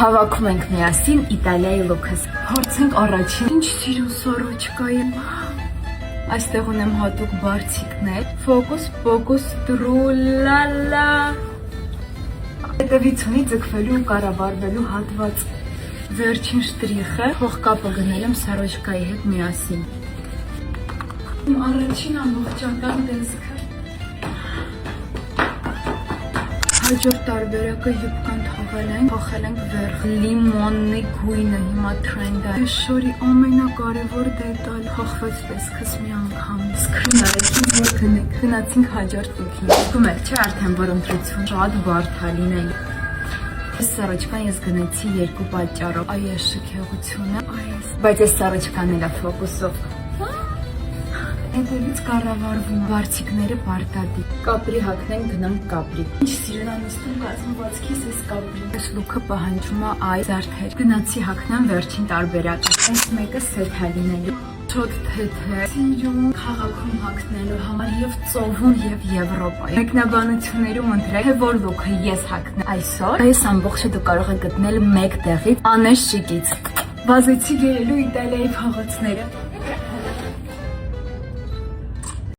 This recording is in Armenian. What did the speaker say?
Հավաքում ենք միասին Իտալիայի լուքս։ Փորձենք առաջին։ Ինչ սիրուն սորոչկայի։ Այստեղ ունեմ հատուկ բարձիկներ։ Ֆոկուս, պոկուս, տրուլալա։ Հետևից ունի ձգվելու ու կառավարվելու հատված։ Վերջին շտրիխը փողկապը գնել եմ սորոչկայի հետ միասին։ Առաջին ամբողջական տեսքը։ Հաջորդ տարբերակը յուբկան թողել ենք, փոխել ենք վերխ լիմոնի գույնը հիմա թրենդ է։ Շորի ամենակարևոր դետալ փոխվեց տեսքս մի անգամ։ Սկրին արեցինք, որ գնենք, գնացինք հաջորդ լուքին։ Զգում եք, չէ՞ արդեն որ ընտրություն շատ բարդ է լինել։ Այս սառոչկան ես գնեցի երկու պատճառով։ Այ այս շքեղությունը, այս։ Բայց այս սառոչկան էլ է ֆոկուսով։ Հետևից կառավարվում բարձիկները պարտադի։ Կապրի հագնենք գնանք կապրի։ Ինչ սիրելանստում կազմվածքիս էս կապրի։ Այս լուքը պահանջում է այս զարդեր։ Գնացի հագնեմ վերջին տարբերակը։ Այս մեկը սեթ է լինելու։ Շատ թեթե սիրուն քաղաքում հագնելու համար եւ ծովում եւ Եվրոպայում։ Մեկնաբանություններում ընտրեք, թե որ լուքը ես հագնեմ այսօր։ Այս ամբողջը դու կարող ես գտնել մեկ տեղից անես շիկից։ Վազեցի գերելու Իտալիայի փողոցները։